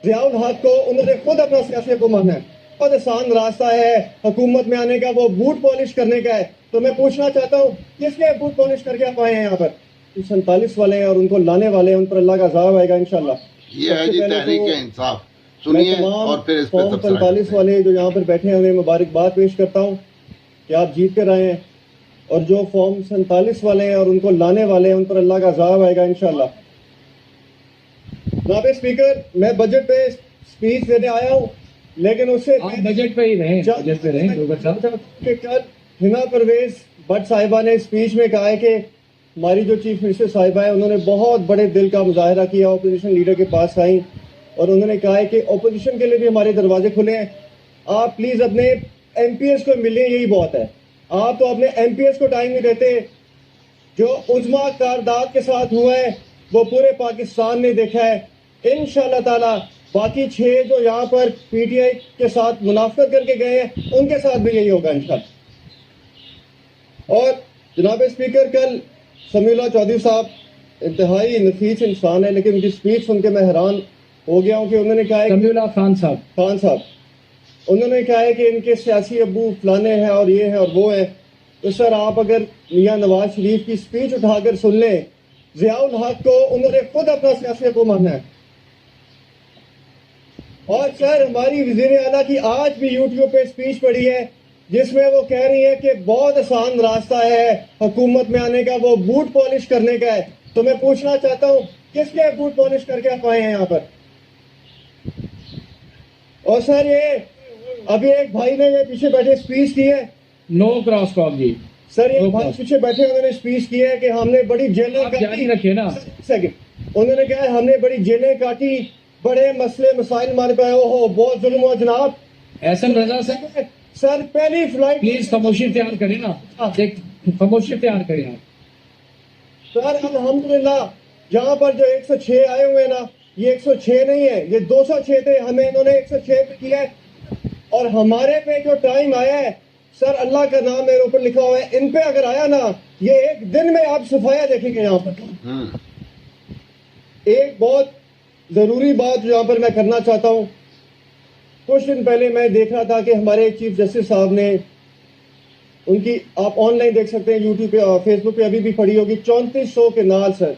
जियाउल हक को उन्होंने खुद अपना सियासी को माना है। बहुत आसान रास्ता है हुकूमत में आने का, वो बूट पॉलिश करने का है। तो मैं पूछना चाहता हूँ किसने बूट पॉलिश करके आप आए हैं यहाँ पर? 47 वाले हैं और उनको लाने वाले हैं, उन पर अल्लाह का अज़ाब आएगा इंशाल्लाह। ये है जी तहरीक इंसाफ। सुनिए और फिर इस पे फॉर्म 45 वाले जो यहाँ पर बैठे हैं उन्हें मुबारकबाद पेश करता हूँ कि आप जीत कर आए हैं, और जो फॉर्म 47 वाले हैं और उनको लाने वाले हैं उन पर अल्लाह का अज़ाब आएगा इंशाल्लाह। जनाब स्पीकर, मैं बजट पे स्पीच देने आया हूँ, लेकिन उससे बजट पे ही रहे, बजट पे रहे। कल हिना परवेज भट्ट साहिबा ने स्पीच में कहा है कि हमारी जो चीफ मिनिस्टर साहिबा है उन्होंने बहुत बड़े दिल का मुजाहरा किया, ओपोजिशन लीडर के पास आई और उन्होंने कहा है कि ओपोजिशन के लिए भी हमारे दरवाजे खुले हैं, आप प्लीज अपने एमपीएस को मिलें, यही बहुत है। आप तो अपने एमपीएस को टाइम नहीं देते। जो उजमा कारदाद के साथ हुआ है वो पूरे पाकिस्तान ने देखा है। इंशाअल्लाह ताला बाकी 6 जो यहाँ पर पीटीआई के साथ मुनाफरत करके गए हैं उनके साथ भी यही होगा इंशाअल्लाह। और जनाब स्पीकर, कल समीउल्लाह चौधरी साहब इंतहाई नफीस इंसान है, लेकिन उनकी स्पीच सुन के मैं हैरान हो गया हूँ कि उन्होंने कहा है समीउल्लाह खान साहब उन्होंने कहा है कि इनके सियासी अब्बू फलाने हैं और ये है और वो है। तो सर आप अगर मियां नवाज शरीफ की स्पीच उठाकर सुन लें, जियाउल हक को उन्होंने खुद अपना सियासी अब्बू माना है। और सर हमारी वजीर आला की आज भी यूट्यूब पे स्पीच पड़ी है जिसमें वो कह रही है कि बहुत आसान रास्ता है हुकूमत में आने का, वो बूट पॉलिश करने का है। तो मैं पूछना चाहता हूँ किसने बूट पॉलिश करके आप आए हैं यहाँ पर? और सर ये अभी एक भाई ने ये पीछे बैठे स्पीच की है, नो क्रॉस टॉक जी। सर ये भाई पीछे बैठे उन्होंने स्पीच की है कि हमने बड़ी जेलें काटी, रखे ना सेकंड, उन्होंने कहा हमने बड़ी जेलें काटी, बड़े मसले मसाइल हमारे पे हो, बहुत जुल्म हुआ जनाब। एहसन रजा से सर पहली फ्लाइट, प्लीज खामोशी इख्तियार करें ना, खामोशी इख्तियार करें आप। सर अल्हम्दुलिल्लाह यहाँ पर जो 106 आए हुए ना, ये 106 नहीं है, ये 206 थे, हमें इन्होंने 106 पे किया है। और हमारे पे जो टाइम आया है सर, अल्लाह का नाम मेरे ऊपर लिखा हुआ है, इन पे अगर आया ना, ये एक दिन में आप सफाया देखेंगे। यहाँ पर एक बहुत जरूरी बात यहाँ पर मैं करना चाहता हूँ। कुछ दिन पहले मैं देख रहा था कि हमारे चीफ जस्टिस साहब ने, उनकी आप ऑनलाइन देख सकते हैं यूट्यूब पे और फेसबुक पे, अभी भी पड़ी होगी, 3400 केनाल सर,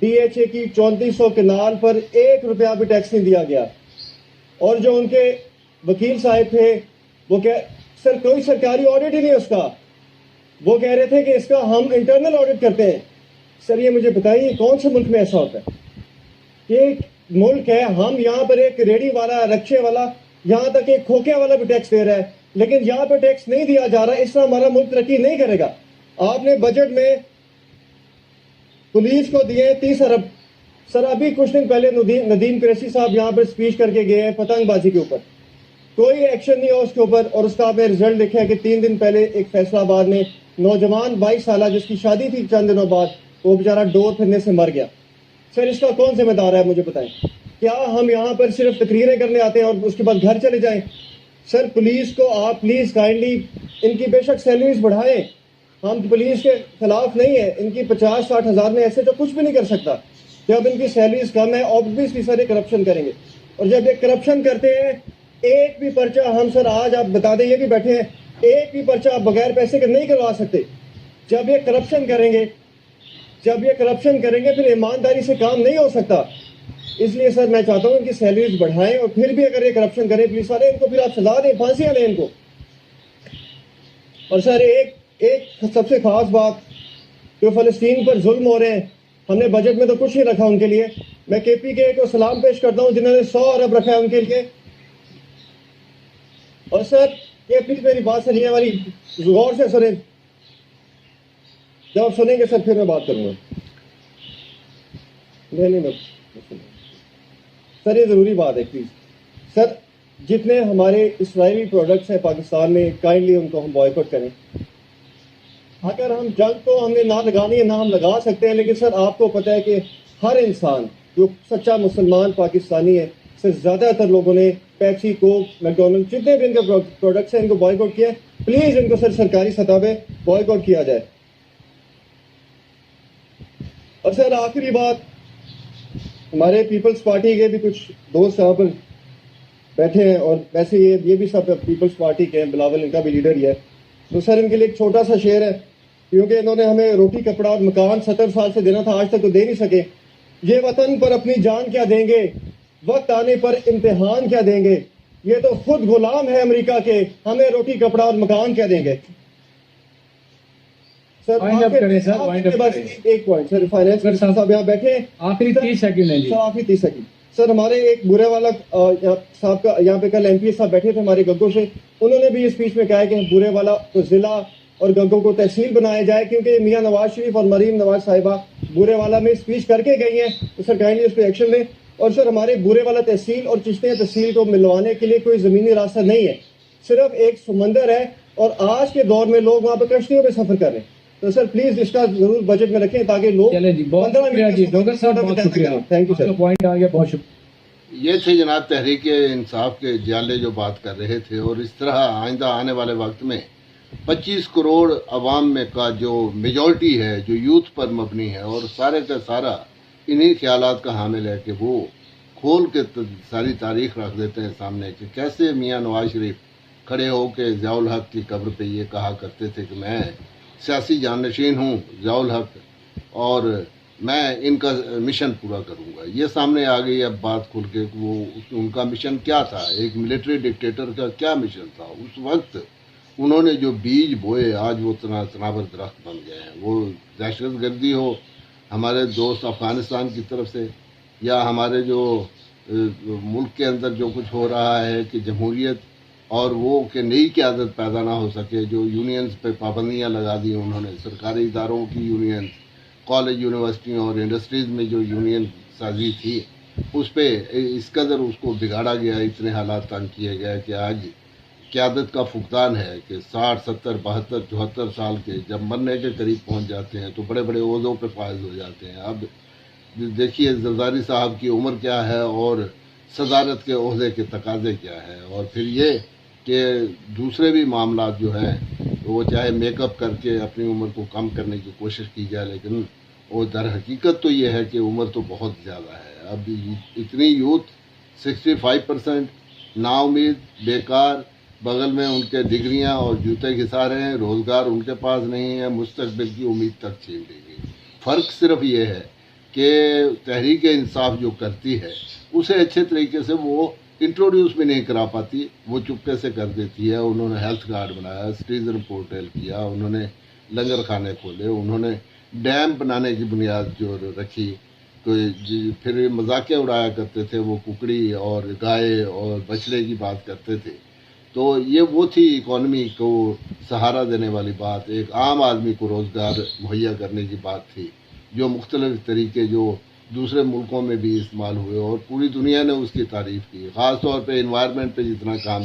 डीएचए की 3400 केनाल पर 1 रुपया भी टैक्स नहीं दिया गया। और जो उनके वकील साहब थे वो सर कोई सरकारी ऑडिट ही नहीं उसका, वो कह रहे थे कि इसका हम इंटरनल ऑडिट करते हैं। सर ये मुझे बताइए कौन से मुल्क में ऐसा होता है कि एक मुल्क है, हम यहाँ पर एक रेडी वाला, रक्शे वाला, यहाँ तक एक खोखे वाला भी टैक्स दे रहा है, लेकिन यहाँ पर टैक्स नहीं दिया जा रहा। इस तरह हमारा मुल्क तरक्की नहीं करेगा। आपने बजट में पुलिस को दिए 30 अरब। सर अभी कुछ दिन पहले नदीम कुरैशी साहब यहाँ पर स्पीच करके गए हैं पतंगबाजी के ऊपर, कोई एक्शन नहीं हुआ उसके ऊपर। और उसका आपने रिजल्ट देखा है कि 3 दिन पहले एक फैसलाबाद में नौजवान 22 साल जिसकी शादी थी चंद दिनों बाद, वो बेचारा डोर फिरने से मर गया। सर इसका कौन जिम्मेदार है मुझे बताएं? क्या हम यहाँ पर सिर्फ तकरीरें करने आते हैं और उसके बाद घर चले जाएं? सर पुलिस को आप प्लीज काइंडली इनकी बेशक सैलरीज बढ़ाएं, हम पुलिस के खिलाफ नहीं है, इनकी 50-60 हज़ार में ऐसे तो कुछ भी नहीं कर सकता। जब इनकी सैलरीज कम है ऑब्वियसली सर ये करप्शन करेंगे, और जब ये करप्शन करते हैं एक भी पर्चा हम सर आज आप बता दें, ये भी बैठे हैं, एक भी पर्चा आप बगैर पैसे के नहीं करवा सकते। जब ये करप्शन करेंगे फिर ईमानदारी से काम नहीं हो सकता। इसलिए सर मैं चाहता हूँ इनकी सैलरीज बढ़ाएं, और फिर भी अगर ये करप्शन करें पुलिस वाले, इनको फिर आप सजा दें, फांसियां दें इनको। और सर एक सबसे खास बात, जो फलस्तीन पर जुल्म हो रहे हैं, हमने बजट में तो कुछ नहीं रखा उनके लिए। मैं केपीके को सलाम पेश करता हूँ जिन्होंने 100 अरब रखा है उनके लिए। और सर ये प्लीज मेरी बात सुनिए, वाली गौर से सुने, जब आप सुनेंगे सर फिर मैं बात करूंगा। नहीं सर ये जरूरी बात है प्लीज। सर जितने हमारे इसराइली प्रोडक्ट्स हैं पाकिस्तान में, काइंडली उनको हम बॉयकॉट करें। अगर हम जंग तो हमने ना लगानी है ना हम लगा सकते हैं, लेकिन सर आपको पता है कि हर इंसान जो सच्चा मुसलमान पाकिस्तानी है, सर ज्यादातर लोगों ने पेप्सी, कोक, मैकडोनल्ड, जितने भी इनके प्रोडक्ट्स हैं इनको बॉयकॉट किया। प्लीज इनको सर सरकारी सतह पे बॉयकॉट किया जाए। और सर आखिरी बात, हमारे पीपल्स पार्टी के भी कुछ दोस्त यहाँ पर बैठे हैं और वैसे ये भी सब पीपल्स पार्टी के हैं, बिलावल इनका भी लीडर ही है। तो सर इनके लिए एक छोटा सा शेर है, क्योंकि इन्होंने हमें रोटी कपड़ा और मकान 70 साल से देना था, आज तक तो दे नहीं सके। ये वतन पर अपनी जान क्या देंगे, वक्त आने पर इम्तिहान क्या देंगे, ये तो खुद गुलाम है अमेरिका के, हमें रोटी कपड़ा और मकान क्या देंगे। सर Wind up करें सर, wind up बस करें। एक पॉइंट सर, फाइनेंस मिनिस्टर साहब यहाँ बैठे हैं, आखिरी 30 सेकंड है जी। सर आखिरी 30 सेकंड। सर हमारे एक बुरे वाला साहब का यहाँ पे कल एमपी साहब बैठे थे हमारे गग्गो से, उन्होंने भी इस स्पीच में कहा है कि बुरे वाला को जिला और गग्गो को तहसील बनाया जाए, क्योंकि मियां नवाज शरीफ और मरीम नवाज साहिबा बुरे वाला में स्पीच करके गई हैं, तो सर काइंडली उस पर एक्शन लें। और सर हमारे बुरे वाला तहसील और चिश्तिया तहसील को मिलवाने के लिए कोई जमीनी रास्ता नहीं है, सिर्फ एक समंदर है और आज के दौर में लोग वहाँ पर कश्तियों पर सफर कर रहे हैं। तो सर प्लीज इसका जरूर बजट में रखें ताकि लोग चले जी, बहुत 15 शुक्रिया मिनट जी का डोगर साहब, बहुत सफर शुक्रिया। करें। Thank you sir. आपका पॉइंट आ गया, बहुत शुक्रिया। ये थे जनाब तहरीक इंसाफ के जाले जो बात कर रहे थे, और इस तरह आइंदा आने वाले वक्त में 25 करोड़ अवाम में का जो मेजॉरिटी है जो यूथ पर मबनी है, और सारे का सारा इन्हीं ख्यालात का हामिल है कि वो खोल के सारी तारीख रख देते हैं सामने कि कैसे मियां नवाज शरीफ खड़े हो के ज़ियाउल हक की कब्र पे ये कहा करते थे कि मैं सियासी जानशीन हूँ ज़ियाउल हक और मैं इनका मिशन पूरा करूँगा। ये सामने आ गई अब बात खुल के कि वो उनका मिशन क्या था, एक मिलिट्री डिक्टेटर का क्या मिशन था। उस वक्त उन्होंने जो बीज बोए आज वो तनावर दरख्त बन गए हैं। वो दहशत गर्दी हो हमारे दोस्त अफ़गानिस्तान की तरफ से, या हमारे जो मुल्क के अंदर जो कुछ हो रहा है कि जमहूरियत और वो कि नई क़यादत पैदा ना हो सके, जो यूनियंस पे पाबंदियां लगा दी उन्होंने, सरकारी इदारों की यूनियन, कॉलेज यूनिवर्सिटियों और इंडस्ट्रीज़ में जो यूनियन साजी थी उस पर इस कदर उसको बिगाड़ा गया, इतने हालात तंग किए गए कि आज क़यादत का फुकदान है कि 60, 70, 72, 74 साल के जब मरने के करीब पहुंच जाते हैं तो बड़े बड़े ओहदों पे फायज हो जाते हैं। अब देखिए ज़रदारी साहब की उम्र क्या है और सदारत के ओहदे के तकाजे क्या है, और फिर ये कि दूसरे भी मामला जो हैं वो चाहे मेकअप करके अपनी उम्र को कम करने की कोशिश की जाए, लेकिन वो दर हकीकत तो ये है कि उम्र तो बहुत ज़्यादा है। अब इतनी यूथ 65% नाउमीद, बेकार, बगल में उनके डिग्रियां और जूते घिसा रहे हैं, रोज़गार उनके पास नहीं है, मुस्तकबिल की उम्मीद तक छीन ली गई। फ़र्क सिर्फ ये है कि तहरीक इंसाफ जो करती है उसे अच्छे तरीके से वो इंट्रोड्यूस भी नहीं करा पाती, वो चुपके से कर देती है। उन्होंने हेल्थ कार्ड बनाया, सिटीजन पोर्टल किया, उन्होंने लंगर खाने खोले, उन्होंने डैम बनाने की बुनियाद जो रखी, तो फिर मजाके उड़ाया करते थे, वो कुकड़ी और गाय और बछड़े की बात करते थे। तो ये वो थी इकॉनमी को सहारा देने वाली बात, एक आम आदमी को रोज़गार मुहैया करने की बात थी, जो मुख्तलिफ तरीके जो दूसरे मुल्कों में भी इस्तेमाल हुए और पूरी दुनिया ने उसकी तारीफ़ की। ख़ास तौर पे एनवायरनमेंट पे जितना काम